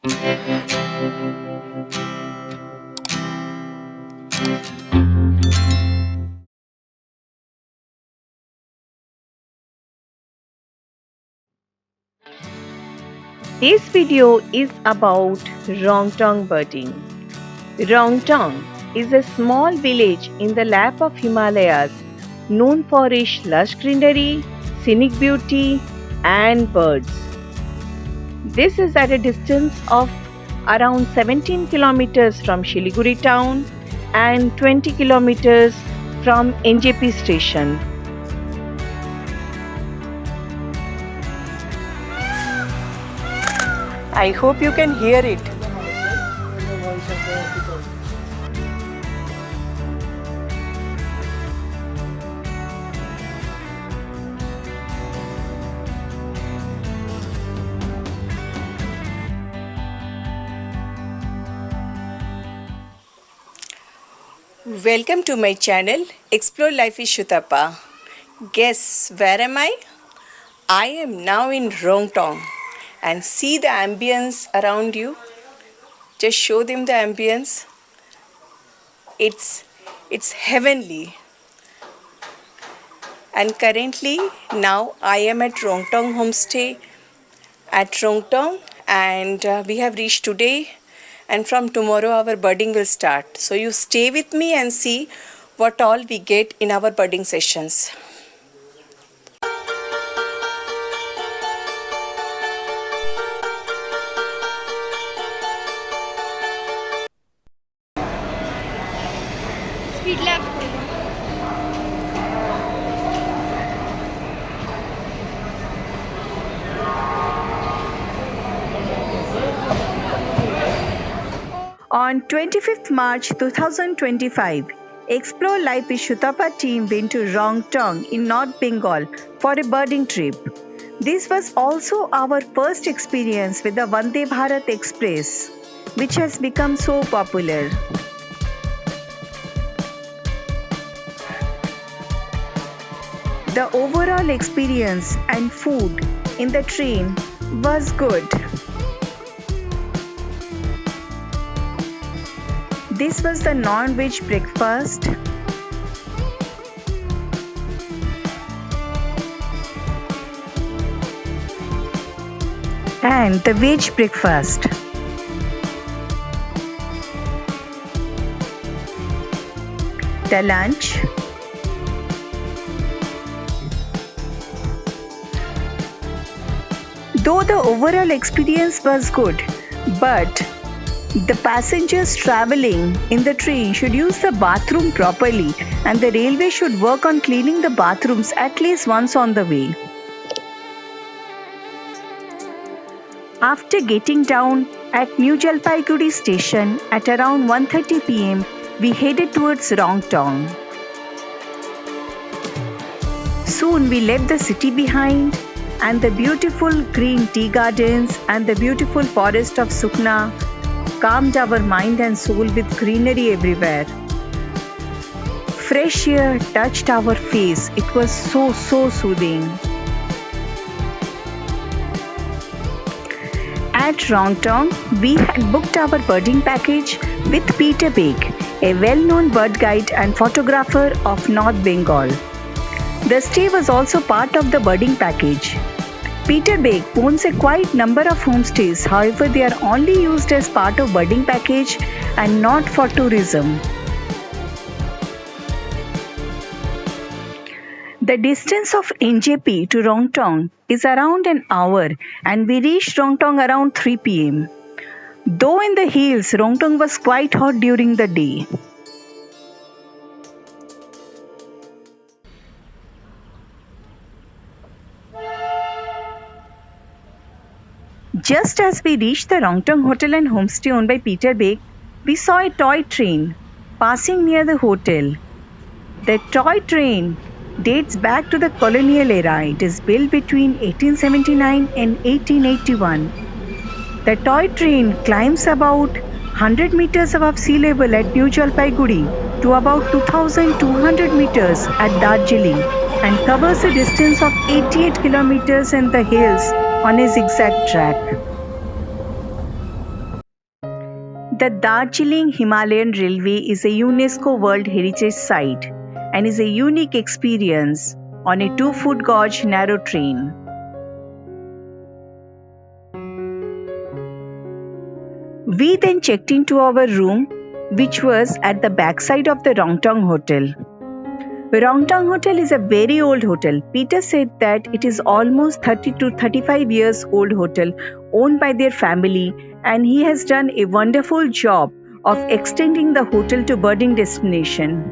This video is about Rongtong birding. Rongtong is a small village in the lap of Himalayas known for its lush greenery, scenic beauty, and birds. This is at a distance of around 17 kilometers from Siliguri town and 20 kilometers from NJP station. I hope you can hear it. Welcome to my channel, Explore Life with Sutapa. Guess where am I? I am now in Rongtong. And see the ambience around you. Just show them the ambience. It's heavenly. And currently now I am at Rongtong Homestay at Rongtong, and we have reached today, and from tomorrow our birding will start. So you stay with me and see what all we get in our birding sessions. Speed left. On 25th March 2025, Explore Life with Sutapa Team went to Rongtong in North Bengal for a birding trip. This was also our first experience with the Vande Bharat Express, which has become so popular. The overall experience and food in the train was good. This was the non-veg breakfast. And the veg breakfast. The lunch. Though the overall experience was good, but the passengers traveling in the train should use the bathroom properly, and the railway should work on cleaning the bathrooms at least once on the way. After getting down at New Jalpaiguri station at around 1:30 p.m., we headed towards Rongtong. Soon we left the city behind, and the beautiful green tea gardens and the beautiful forest of Sukna calmed our mind and soul with greenery everywhere. Fresh air touched our face. It was so soothing. At Rongtong, we had booked our birding package with Peter Beck, a well-known bird guide and photographer of North Bengal. The stay was also part of the birding package. Peter Beck owns a quite number of homestays, however they are only used as part of birding package and not for tourism. The distance of NJP to Rongtong is around an hour, and we reached Rongtong around 3 p.m. Though in the hills, Rongtong was quite hot during the day. Just as we reached the Rongtong Hotel and Homestay owned by Peter Beck, we saw a toy train passing near the hotel. The toy train dates back to the colonial era. It is built between 1879 and 1881. The toy train climbs about 100 meters above sea level at New Jalpaiguri to about 2,200 meters at Darjeeling and covers a distance of 88 kilometers in the hills on a zigzag track. The Darjeeling Himalayan Railway is a UNESCO World Heritage Site and is a unique experience on a 2-foot gauge narrow train. We then checked into our room, which was at the backside of the Rongtong Hotel. Rongtong Hotel is a very old hotel. Peter said that it is almost 30 to 35 years old hotel owned by their family, and he has done a wonderful job of extending the hotel to birding destination.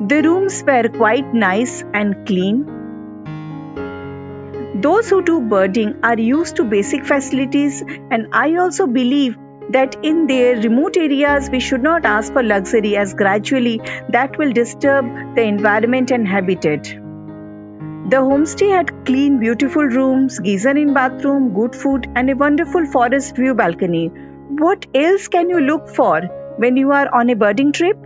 The rooms were quite nice and clean. Those who do birding are used to basic facilities, and I also believe that in their remote areas we should not ask for luxury, as gradually that will disturb the environment and habitat. The homestay had clean, beautiful rooms, geyser in bathroom, good food and a wonderful forest view balcony. What else can you look for when you are on a birding trip?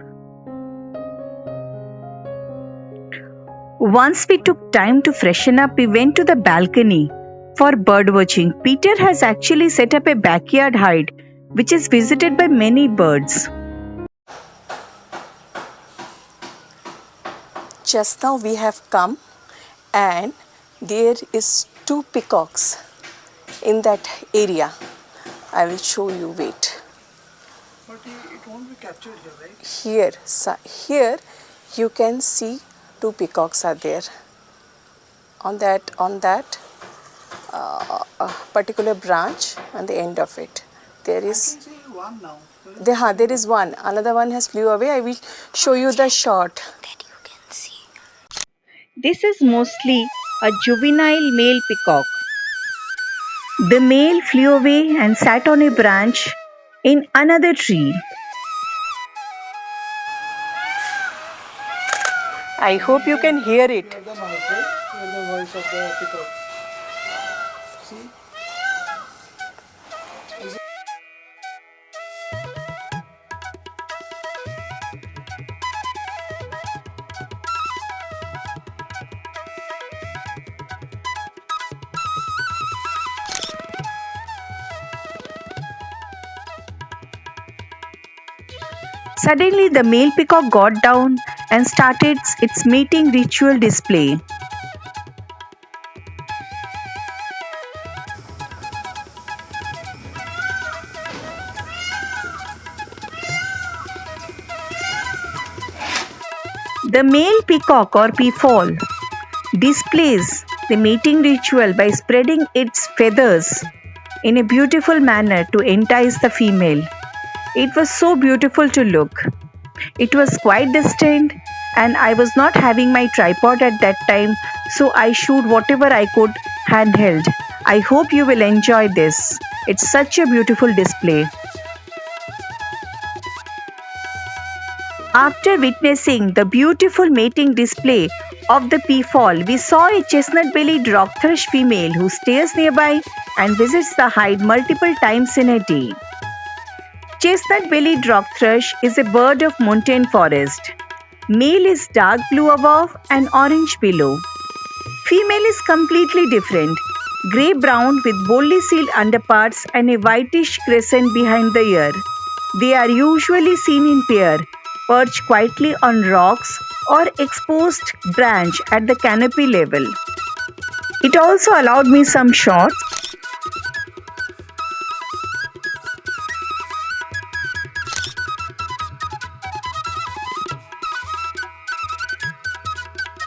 Once we took time to freshen up, we went to the balcony for bird watching. Peter has actually set up a backyard hide which is visited by many birds. Just now we have come and there is 2 peacocks in that area. I will show you, wait. But it won't be captured here, right? Here you can see 2 peacocks are there. On that particular branch, on the end of it, there is. I can see one now. There is one. Another one has flew away. I will show you the shot. That you can see. This is mostly a juvenile male peacock. The male flew away and sat on a branch in another tree. I hope you can hear it. Hear the noise, right? Hear the voice of the peacock. See? Suddenly, the male peacock got down and started its mating ritual display. The male peacock or peafowl displays the mating ritual by spreading its feathers in a beautiful manner to entice the female. It was so beautiful to look. It was quite distant and I was not having my tripod at that time, so I shoot whatever I could handheld. I hope you will enjoy this. It's such a beautiful display. After witnessing the beautiful mating display of the peafowl, we saw a chestnut-bellied rock thrush female who stays nearby and visits the hide multiple times in a day. Chestnut-bellied rock thrush is a bird of montane forest. Male is dark blue above and orange below. Female is completely different, grey-brown with boldly sealed underparts and a whitish crescent behind the ear. They are usually seen in pair, perched quietly on rocks or exposed branch at the canopy level. It also allowed me some shots.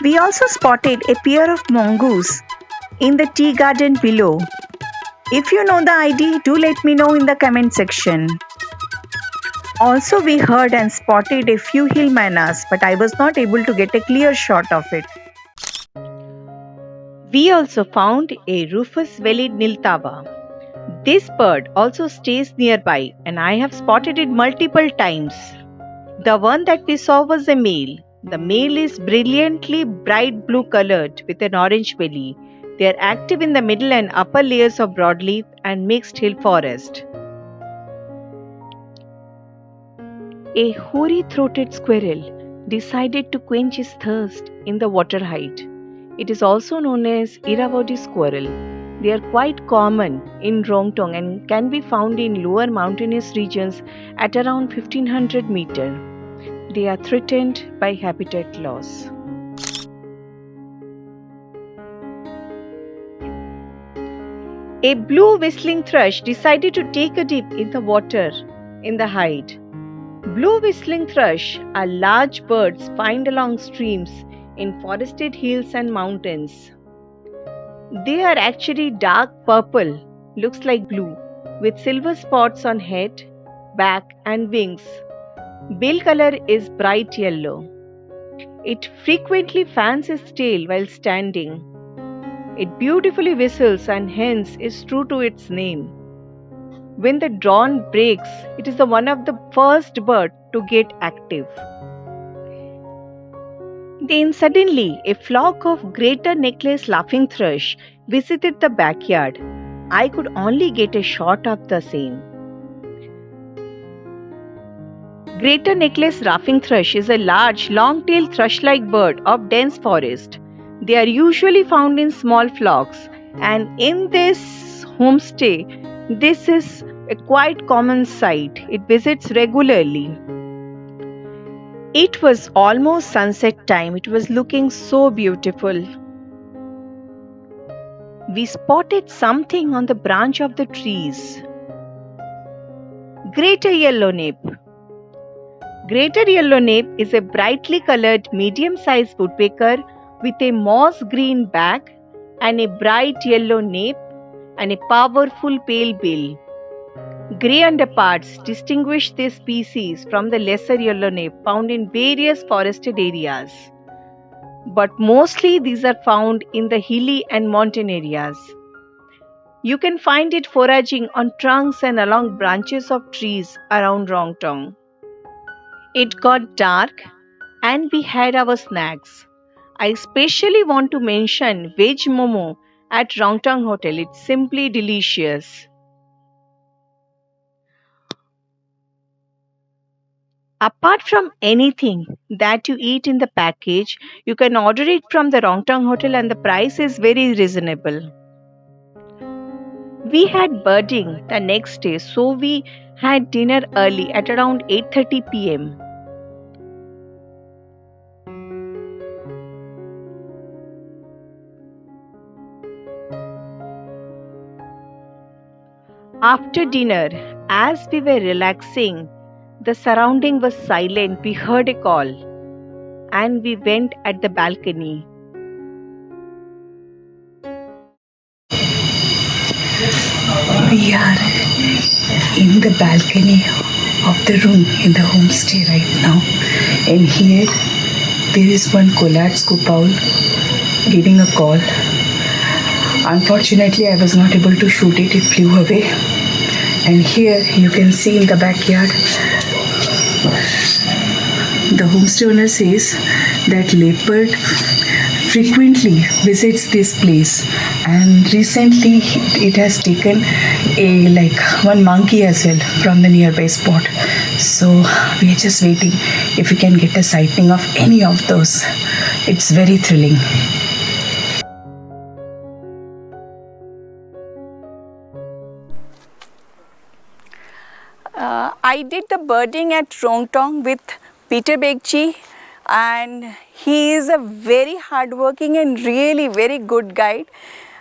We also spotted a pair of mongoose in the tea garden below. If you know the ID, do let me know in the comment section. Also, we heard and spotted a few hill manas, but I was not able to get a clear shot of it. We also found a rufous-bellied niltava. This bird also stays nearby and I have spotted it multiple times. The one that we saw was a male. The male is brilliantly bright blue colored with an orange belly. They are active in the middle and upper layers of broadleaf and mixed hill forest. A hoary-throated squirrel decided to quench his thirst in the water height. It is also known as Irrawaddy squirrel. They are quite common in Rongtong and can be found in lower mountainous regions at around 1500 meters. They are threatened by habitat loss. A blue whistling thrush decided to take a dip in the water in the hide. Blue whistling thrush are large birds found along streams in forested hills and mountains. They are actually dark purple, looks like blue, with silver spots on head, back and wings. Bill color is bright yellow. It frequently fans its tail while standing. It beautifully whistles and hence is true to its name. When the dawn breaks, it is one of the first birds to get active. Then suddenly a flock of greater necklace laughing thrush visited the backyard. I could only get a shot of the same. Greater necklace laughing thrush is a large, long-tailed thrush-like bird of dense forest. They are usually found in small flocks, and in this homestay, this is a quite common sight. It visits regularly. It was almost sunset time. It was looking so beautiful. We spotted something on the branch of the trees. Greater yellow-nape. Greater yellow-nape is a brightly colored medium-sized woodpecker with a moss-green back and a bright yellow nape and a powerful pale bill. Grey underparts distinguish this species from the lesser yellow-nape found in various forested areas. But mostly these are found in the hilly and mountain areas. You can find it foraging on trunks and along branches of trees around Rongtong. It got dark and we had our snacks. I especially want to mention veg momo at Rongtong Hotel. It's simply delicious. Apart from anything that you eat in the package, you can order it from the Rongtong Hotel and the price is very reasonable. We had birding the next day, so we had dinner early at around 8:30 p.m. After dinner, as we were relaxing, the surrounding was silent. We heard a call and we went at the balcony. We are in the balcony of the room in the homestay right now, and here there is one collared scoop owl giving a call. Unfortunately, I was not able to shoot it, it flew away. And here you can see in the backyard, the homestay owner says that leopard frequently visits this place, and recently it has taken one monkey as well from the nearby spot. So we are just waiting if we can get a sighting of any of those. It's very thrilling. I did the birding at Rongtong with Peter Beck ji, and he is a very hardworking and really very good guide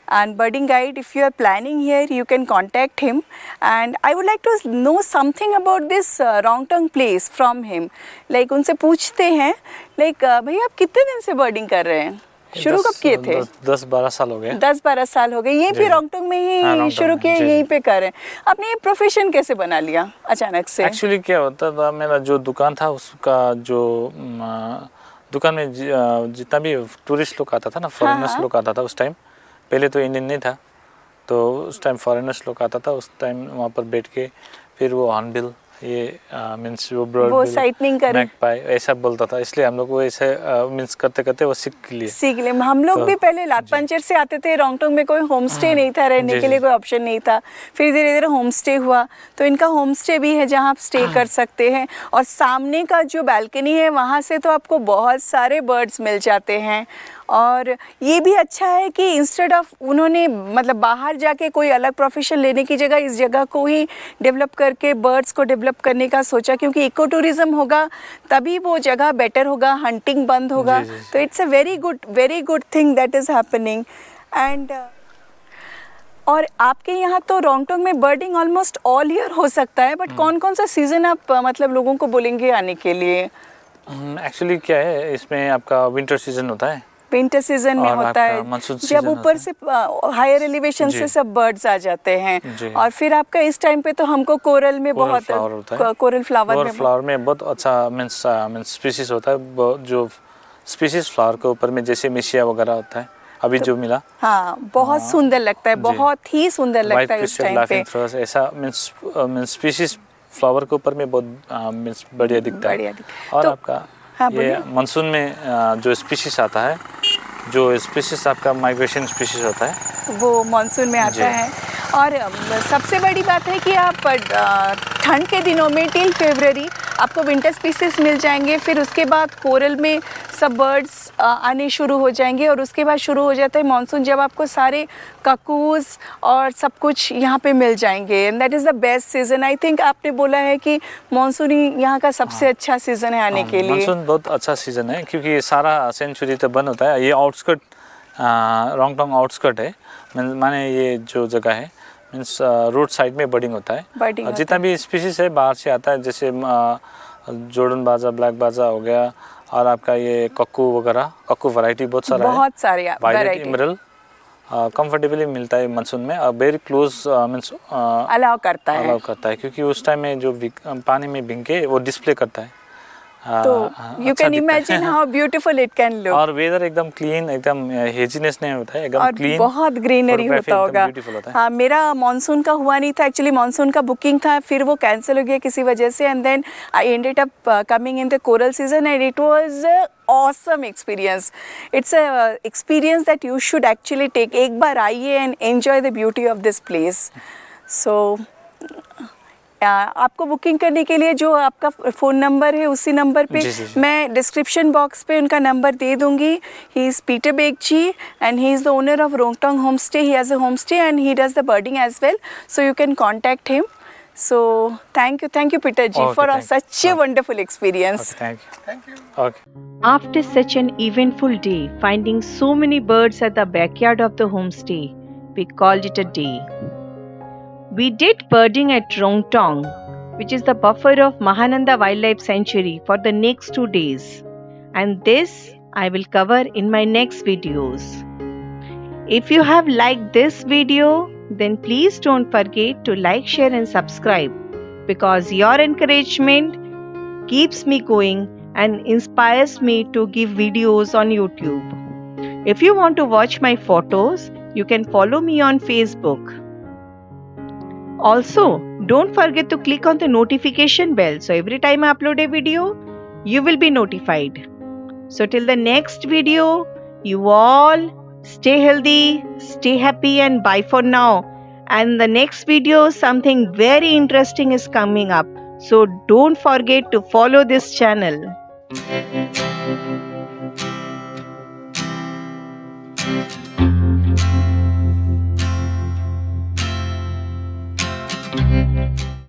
and birding guide. If you are planning here, you can contact him, and I would like to know something about this Rongtong place from him. Like उनसे पूछते हैं, like भैया आप कितने दिन से birding कर रहे हैं? शुरू कब किए थे? 10-12 साल हो गए। 10-12 साल हो गए। यहीं पे रॉन्गटोंग में ही शुरू किए, यहीं पे कर रहे हैं। आपने ये प्रोफेशन कैसे बना लिया अचानक से? एक्चुअली क्या होता था, मेरा जो दुकान था उसका जो दुकान में जितना भी टूरिस्ट लोग आता था ना, फॉरेनर्स लोग आता था उस टाइम, पहले तो इंडियन नहीं था, तो उस टाइम फॉरेनर्स लोग आता था, उस टाइम वहाँ पर बैठ के फिर वो हॉर्नबिल ये मीन्स वो साइटनिंग कर मैगपाई ऐसा बोलता था, इसलिए हम लोग वो ऐसे मीन्स करते करते वो सीख लिए। हम लोग भी पहले लाटपंचर से आते थे। रॉन्गटोंग में कोई होम स्टे नहीं था, रहने के लिए कोई ऑप्शन नहीं था। फिर धीरे धीरे होम स्टे हुआ, तो इनका होम स्टे भी है जहाँ आप स्टे कर सकते हैं, और सामने का जो बैल्कनी है वहाँ से तो आपको बहुत सारे बर्ड्स मिल जाते हैं। और ये भी अच्छा है कि इंस्टेड ऑफ उन्होंने मतलब बाहर जाके कोई अलग प्रोफेशन लेने की जगह इस जगह को ही डेवलप करके बर्ड्स को डेवलप करने का सोचा, क्योंकि इको टूरिज्म होगा तभी वो जगह बेटर होगा, हंटिंग बंद होगा। जी, जी। तो it's a very good thing that is happening. And और आपके यहाँ तो रोंगटोंग में बर्डिंग ऑलमोस्ट ऑल ईयर हो सकता है, बट कौन कौन सा सीज़न आप मतलब लोगों को बोलेंगे आने के लिए? एक्चुअली क्या है, इसमें आपका विंटर सीजन होता है विंटर सीजन में और होता आपका है मानसून जब सीजन ऊपर होता से हायर एलिवेशन जी। से सब बर्ड्स आ जाते हैं। जी। और फिर आपका इस टाइम पे तो हमको कोरल में कोरल बहुत फ्लावर होता है। कोरल फ्लावर में फ्लावर में बहुत अच्छा मीन्स स्पीसीज होता है, जो स्पीसीज फ्लावर के ऊपर में जैसे मिशिया वगैरह होता है अभी जो मिला। हाँ, बहुत सुंदर लगता है, जी। बहुत ही सुंदर लगता वाइट है उस क्रिस्टल टाइम पे। लाफिंग थ्रोस ऐसा मीन्स स्पीसीज फ्लावर के ऊपर में बहुत मीन्स बढ़िया दिखता है। बढ़िया और तो आपका हाँ, ये बोलिए। मानसून में जो स्पीसीज आता है, जो स्पीसीज आपका माइग्रेशन स्पीसीज होता है वो मानसून में जी। आता है। और सबसे बड़ी बात है कि आप ठंड के दिनों में टिल फरवरी आपको विंटर स्पीसीज मिल जाएंगे, फिर उसके बाद कोरल में सब बर्ड्स आने शुरू हो जाएंगे, और उसके बाद शुरू हो जाता है मानसून, जब आपको सारे ककूज और सब कुछ यहाँ पे मिल जाएंगे। And that is the best season. I think आपने बोला है कि मानसून ही यहाँ का सबसे अच्छा सीज़न है आने के लिए। मानसून बहुत अच्छा सीजन है क्योंकि सारा सेंचुरी तो बंद होता है। ये आउटस्कर्ट रोंगटोंग आउटस्कर्ट है, माने ये जो जगह है मीन्स रोड साइड में बर्डिंग होता है। बर्डिंग और होता जितना है। भी स्पीसीज है बाहर से आता है, जैसे जोर्डन बाजा, ब्लैक बाजा हो गया, और आपका ये कक्कू वगैरह, कक्कू वैरायटी बहुत सारा है। बहुत सारे वायलेट वैरायटी इमरल कंफर्टेबली मिलता है मानसून में, और वेरी क्लोज मीन्स अलाउ करता है। अलाउ करता है, क्योंकि उस टाइम में जो पानी में भीग के वो डिस्प्ले करता है। तो यू अच्छा कैन दिखता है। Imagine how beautiful it can look. और वेदर एकदम क्लीन, एकदम हेजीनेस नहीं होता है, एकदम और क्लीन, बहुत ग्रीनरी फोटोग्राफी होता एकदम होगा। ब्यूटीफुल होता है। हाँ, मेरा मानसून का हुआ नहीं था एक्चुअली, मानसून का बुकिंग था, फिर वो कैंसिल हो गया किसी वजह से, and then I ended up coming in the coral season and it was awesome experience. It's a experience that you should actually take. एक बार आइए and enjoy the beauty of this place. So आपको booking करने के लिए जो आपका phone number है उसी नंबर पे जी, जी, जी। मैं डिस्क्रिप्शन बॉक्स पे उनका नंबर दे दूंगी। He is Peter Bek ji and he is the owner of Rongtong homestay. He has a homestay and he does the birding as well, so you can contact him. So thank you Peter ji Okay, for thank you. such a wonderful experience. Okay, thank you. Okay. After such an eventful day, finding so many birds at the backyard of the homestay, we called it a day. We did birding at Rongtong, which is the buffer of Mahananda Wildlife Sanctuary, for the next 2 days. And this I will cover in my next videos. If you have liked this video, then please don't forget to like, share and subscribe, because your encouragement keeps me going and inspires me to give videos on YouTube. If you want to watch my photos, you can follow me on Facebook. Also, don't forget to click on the notification bell, so every time I upload a video, you will be notified. So till the next video, you all stay healthy, stay happy, and bye for now. And the next video, something very interesting is coming up. So don't forget to follow this channel.